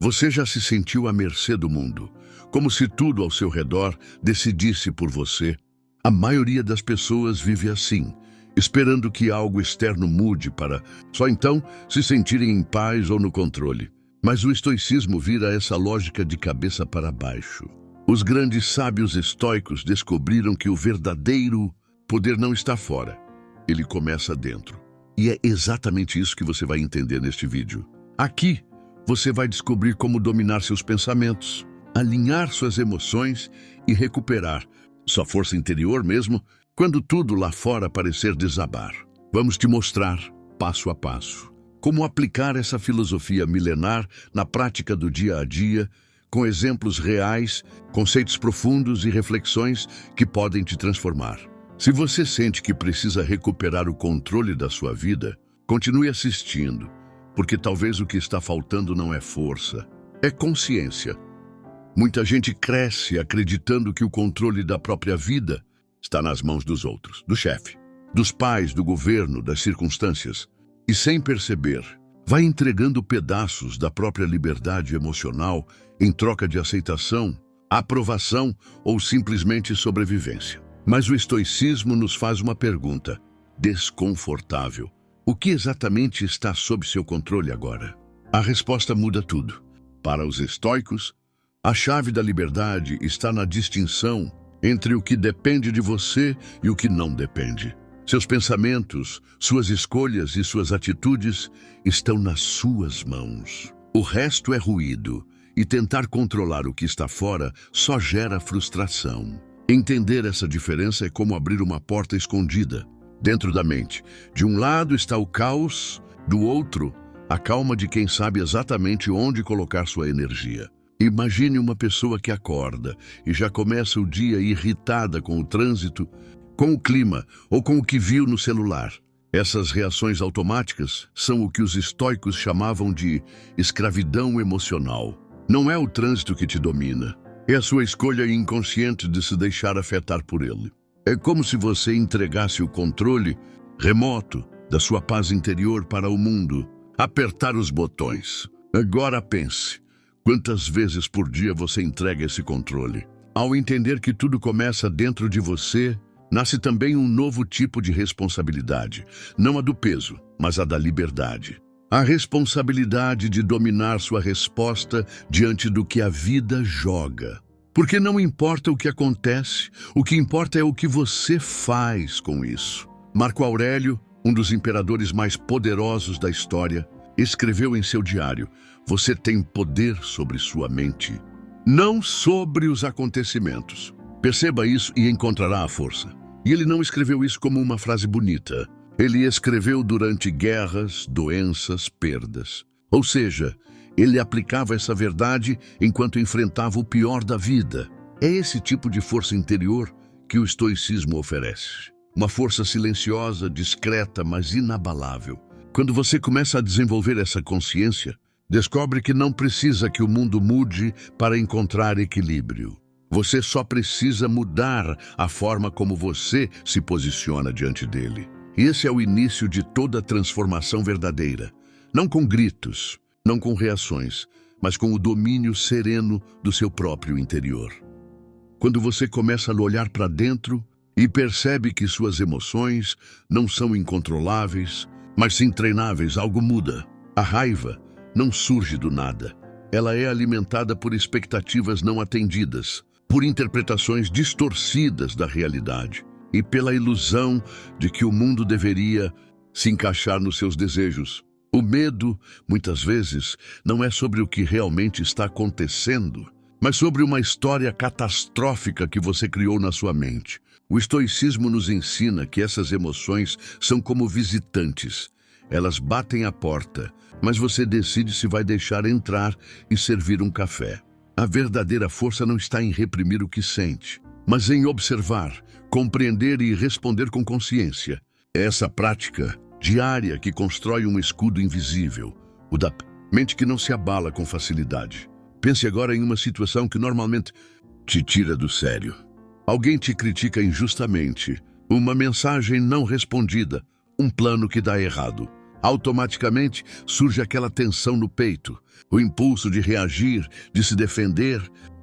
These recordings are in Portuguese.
Você já se sentiu à mercê do mundo, como se tudo ao seu redor decidisse por você? A maioria das pessoas vive assim, esperando que algo externo mude para só então se sentirem em paz ou no controle. Mas o estoicismo vira essa lógica de cabeça para baixo. Os grandes sábios estoicos descobriram que o verdadeiro poder não está fora, ele começa dentro. E é exatamente isso que você vai entender neste vídeo. Aqui, você vai descobrir como dominar seus pensamentos, alinhar suas emoções e recuperar sua força interior mesmo quando tudo lá fora parecer desabar. Vamos te mostrar, passo a passo, como aplicar essa filosofia milenar na prática do dia a dia, com exemplos reais, conceitos profundos e reflexões que podem te transformar. Se você sente que precisa recuperar o controle da sua vida, continue assistindo, porque talvez o que está faltando não é força, é consciência. Muita gente cresce acreditando que o controle da própria vida está nas mãos dos outros, do chefe, dos pais, do governo, das circunstâncias. E sem perceber, vai entregando pedaços da própria liberdade emocional em troca de aceitação, aprovação ou simplesmente sobrevivência. Mas o estoicismo nos faz uma pergunta desconfortável. O que exatamente está sob seu controle agora? A resposta muda tudo. Para os estoicos, a chave da liberdade está na distinção entre o que depende de você e o que não depende. Seus pensamentos, suas escolhas e suas atitudes estão nas suas mãos. O resto é ruído, e tentar controlar o que está fora só gera frustração. Entender essa diferença é como abrir uma porta escondida dentro da mente. De um lado está o caos, do outro, a calma de quem sabe exatamente onde colocar sua energia. Imagine uma pessoa que acorda e já começa o dia irritada com o trânsito, com o clima ou com o que viu no celular. Essas reações automáticas são o que os estoicos chamavam de escravidão emocional. Não é o trânsito que te domina, é a sua escolha inconsciente de se deixar afetar por ele. É como se você entregasse o controle remoto da sua paz interior para o mundo. Apertar os botões. Agora pense, quantas vezes por dia você entrega esse controle? Ao entender que tudo começa dentro de você, nasce também um novo tipo de responsabilidade. Não a do peso, mas a da liberdade. A responsabilidade de dominar sua resposta diante do que a vida joga. Porque não importa o que acontece, o que importa é o que você faz com isso. Marco Aurélio, um dos imperadores mais poderosos da história, escreveu em seu diário: você tem poder sobre sua mente, não sobre os acontecimentos. Perceba isso e encontrará a força. E ele não escreveu isso como uma frase bonita. Ele escreveu durante guerras, doenças, perdas. Ou seja, ele aplicava essa verdade enquanto enfrentava o pior da vida. É esse tipo de força interior que o estoicismo oferece. Uma força silenciosa, discreta, mas inabalável. Quando você começa a desenvolver essa consciência, descobre que não precisa que o mundo mude para encontrar equilíbrio. Você só precisa mudar a forma como você se posiciona diante dele. Esse é o início de toda transformação verdadeira. Não com gritos, não com reações, mas com o domínio sereno do seu próprio interior. Quando você começa a olhar para dentro e percebe que suas emoções não são incontroláveis, mas sim treináveis, algo muda. A raiva não surge do nada. Ela é alimentada por expectativas não atendidas, por interpretações distorcidas da realidade e pela ilusão de que o mundo deveria se encaixar nos seus desejos. O medo, muitas vezes, não é sobre o que realmente está acontecendo, mas sobre uma história catastrófica que você criou na sua mente. O estoicismo nos ensina que essas emoções são como visitantes. Elas batem à porta, mas você decide se vai deixar entrar e servir um café. A verdadeira força não está em reprimir o que sente, mas em observar, compreender e responder com consciência. É essa prática diária que constrói um escudo invisível, o da mente que não se abala com facilidade. Pense agora em uma situação que normalmente te tira do sério. Alguém te critica injustamente, uma mensagem não respondida, um plano que dá errado. Automaticamente surge aquela tensão no peito, o impulso de reagir, de se defender,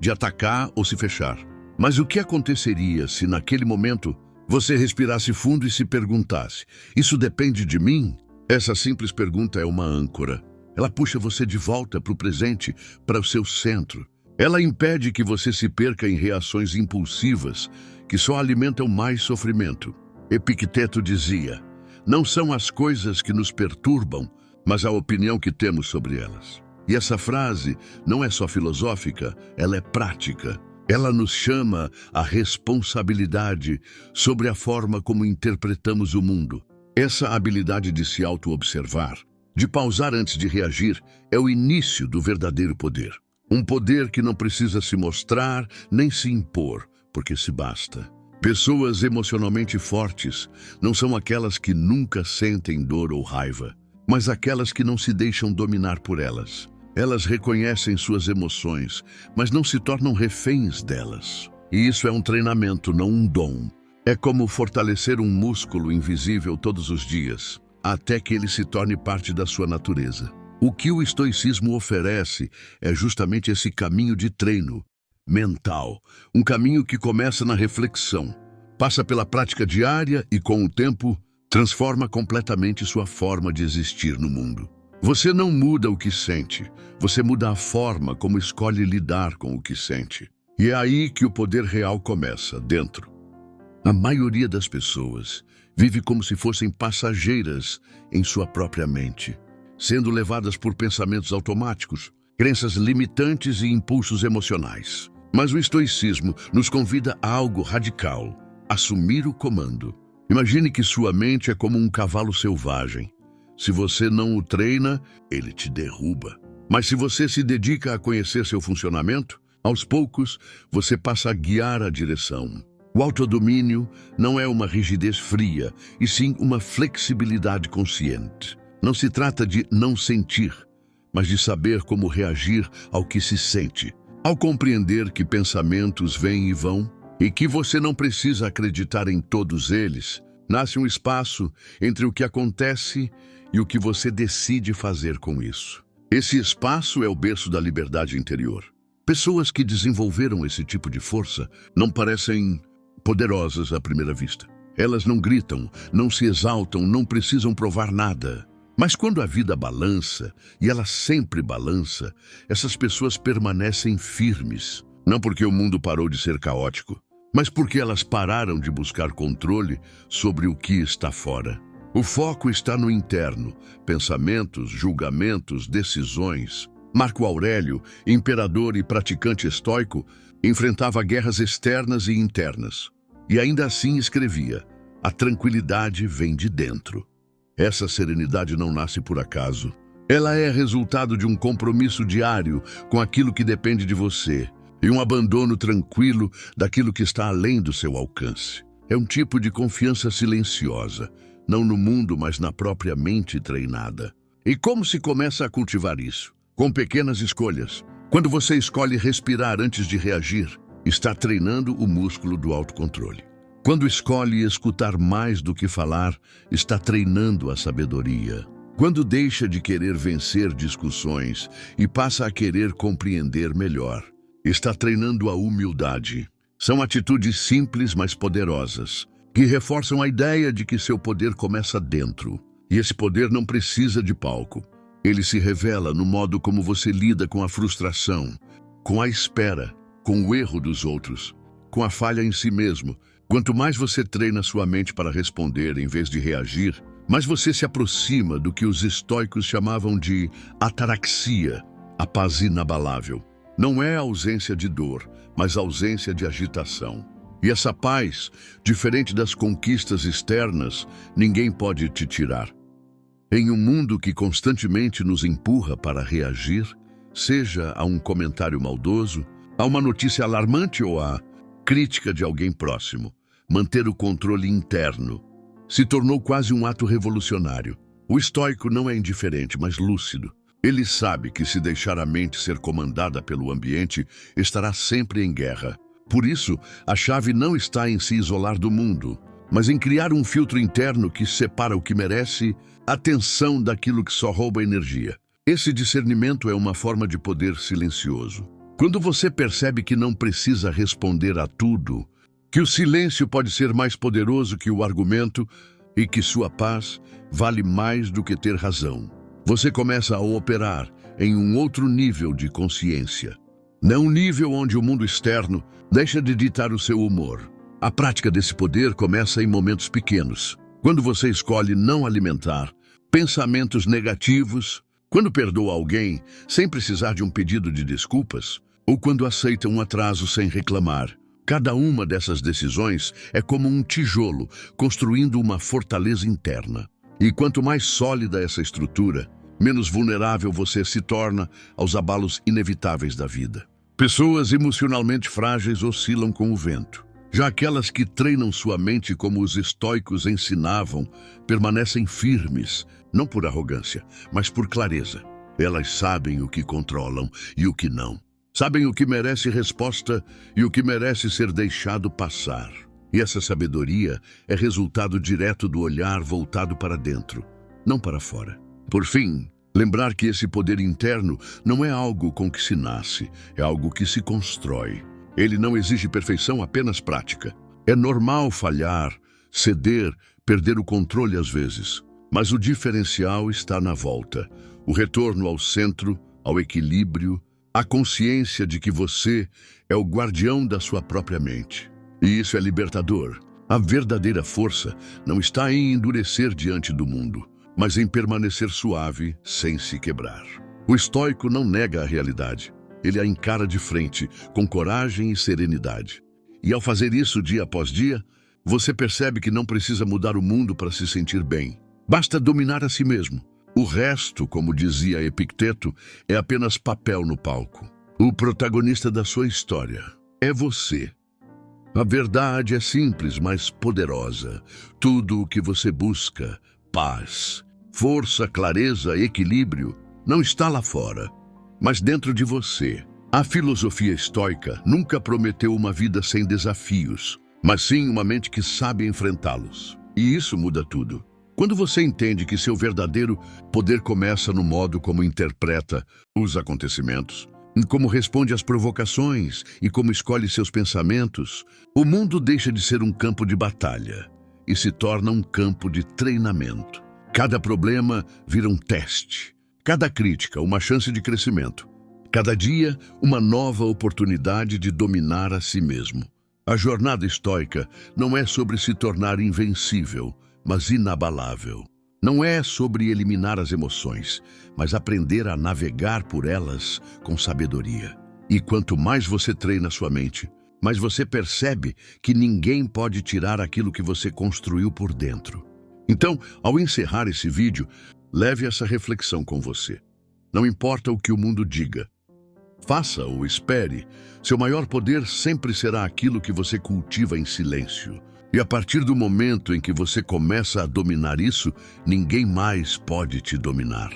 de atacar ou se fechar. Mas o que aconteceria se naquele momento você respirasse fundo e se perguntasse: isso depende de mim? Essa simples pergunta é uma âncora. Ela puxa você de volta para o presente, para o seu centro. Ela impede que você se perca em reações impulsivas que só alimentam mais sofrimento. Epicteto dizia: não são as coisas que nos perturbam, mas a opinião que temos sobre elas. E essa frase não é só filosófica, ela é prática. Ela nos chama à responsabilidade sobre a forma como interpretamos o mundo. Essa habilidade de se auto-observar, de pausar antes de reagir, é o início do verdadeiro poder. Um poder que não precisa se mostrar nem se impor, porque se basta. Pessoas emocionalmente fortes não são aquelas que nunca sentem dor ou raiva, mas aquelas que não se deixam dominar por elas. Elas reconhecem suas emoções, mas não se tornam reféns delas. E isso é um treinamento, não um dom. É como fortalecer um músculo invisível todos os dias, até que ele se torne parte da sua natureza. O que o estoicismo oferece é justamente esse caminho de treino mental, um caminho que começa na reflexão, passa pela prática diária e, com o tempo, transforma completamente sua forma de existir no mundo. Você não muda o que sente, você muda a forma como escolhe lidar com o que sente. E é aí que o poder real começa, dentro. A maioria das pessoas vive como se fossem passageiras em sua própria mente, sendo levadas por pensamentos automáticos, crenças limitantes e impulsos emocionais. Mas o estoicismo nos convida a algo radical: assumir o comando. Imagine que sua mente é como um cavalo selvagem. Se você não o treina, ele te derruba. Mas se você se dedica a conhecer seu funcionamento, aos poucos você passa a guiar a direção. O autodomínio não é uma rigidez fria, e sim uma flexibilidade consciente. Não se trata de não sentir, mas de saber como reagir ao que se sente. Ao compreender que pensamentos vêm e vão, e que você não precisa acreditar em todos eles, nasce um espaço entre o que acontece e o que você decide fazer com isso. Esse espaço é o berço da liberdade interior. Pessoas que desenvolveram esse tipo de força não parecem poderosas à primeira vista. Elas não gritam, não se exaltam, não precisam provar nada. Mas quando a vida balança, e ela sempre balança, essas pessoas permanecem firmes. Não porque o mundo parou de ser caótico, mas porque elas pararam de buscar controle sobre o que está fora. O foco está no interno: pensamentos, julgamentos, decisões. Marco Aurélio, imperador e praticante estoico, enfrentava guerras externas e internas. E ainda assim escrevia: a tranquilidade vem de dentro. Essa serenidade não nasce por acaso. Ela é resultado de um compromisso diário com aquilo que depende de você e um abandono tranquilo daquilo que está além do seu alcance. É um tipo de confiança silenciosa, não no mundo, mas na própria mente treinada. E como se começa a cultivar isso? Com pequenas escolhas. Quando você escolhe respirar antes de reagir, está treinando o músculo do autocontrole. Quando escolhe escutar mais do que falar, está treinando a sabedoria. Quando deixa de querer vencer discussões e passa a querer compreender melhor, está treinando a humildade. São atitudes simples, mas poderosas, que reforçam a ideia de que seu poder começa dentro. E esse poder não precisa de palco. Ele se revela no modo como você lida com a frustração, com a espera, com o erro dos outros, com a falha em si mesmo. Quanto mais você treina sua mente para responder em vez de reagir, mais você se aproxima do que os estoicos chamavam de ataraxia, a paz inabalável. Não é a ausência de dor, mas a ausência de agitação. E essa paz, diferente das conquistas externas, ninguém pode te tirar. Em um mundo que constantemente nos empurra para reagir, seja a um comentário maldoso, a uma notícia alarmante ou a crítica de alguém próximo, manter o controle interno se tornou quase um ato revolucionário. O estoico não é indiferente, mas lúcido. Ele sabe que se deixar a mente ser comandada pelo ambiente, estará sempre em guerra. Por isso, a chave não está em se isolar do mundo, mas em criar um filtro interno que separa o que merece a tensão daquilo que só rouba energia. Esse discernimento é uma forma de poder silencioso. Quando você percebe que não precisa responder a tudo, que o silêncio pode ser mais poderoso que o argumento e que sua paz vale mais do que ter razão, você começa a operar em um outro nível de consciência. Não um nível onde o mundo externo deixa de ditar o seu humor. A prática desse poder começa em momentos pequenos. Quando você escolhe não alimentar pensamentos negativos, quando perdoa alguém sem precisar de um pedido de desculpas, ou quando aceita um atraso sem reclamar. Cada uma dessas decisões é como um tijolo construindo uma fortaleza interna. E quanto mais sólida essa estrutura, menos vulnerável você se torna aos abalos inevitáveis da vida. Pessoas emocionalmente frágeis oscilam com o vento. Já aquelas que treinam sua mente como os estoicos ensinavam, permanecem firmes, não por arrogância, mas por clareza. Elas sabem o que controlam e o que não. Sabem o que merece resposta e o que merece ser deixado passar. E essa sabedoria é resultado direto do olhar voltado para dentro, não para fora. Por fim, lembrar que esse poder interno não é algo com que se nasce, é algo que se constrói. Ele não exige perfeição, apenas prática. É normal falhar, ceder, perder o controle às vezes. Mas o diferencial está na volta. O retorno ao centro, ao equilíbrio, a consciência de que você é o guardião da sua própria mente. E isso é libertador. A verdadeira força não está em endurecer diante do mundo, mas em permanecer suave, sem se quebrar. O estoico não nega a realidade. Ele a encara de frente, com coragem e serenidade. E ao fazer isso dia após dia, você percebe que não precisa mudar o mundo para se sentir bem. Basta dominar a si mesmo. O resto, como dizia Epicteto, é apenas papel no palco. O protagonista da sua história é você. A verdade é simples, mas poderosa. Tudo o que você busca, paz, força, clareza, equilíbrio, não está lá fora, mas dentro de você. A filosofia estoica nunca prometeu uma vida sem desafios, mas sim uma mente que sabe enfrentá-los. E isso muda tudo. Quando você entende que seu verdadeiro poder começa no modo como interpreta os acontecimentos, como responde às provocações e como escolhe seus pensamentos, o mundo deixa de ser um campo de batalha e se torna um campo de treinamento. Cada problema vira um teste, cada crítica uma chance de crescimento, cada dia uma nova oportunidade de dominar a si mesmo. A jornada estoica não é sobre se tornar invencível, mas inabalável. Não é sobre eliminar as emoções, mas aprender a navegar por elas com sabedoria. E quanto mais você treina sua mente, mais você percebe que ninguém pode tirar aquilo que você construiu por dentro. Então, ao encerrar esse vídeo, leve essa reflexão com você. Não importa o que o mundo diga. Faça ou espere, seu maior poder sempre será aquilo que você cultiva em silêncio. E a partir do momento em que você começa a dominar isso, ninguém mais pode te dominar.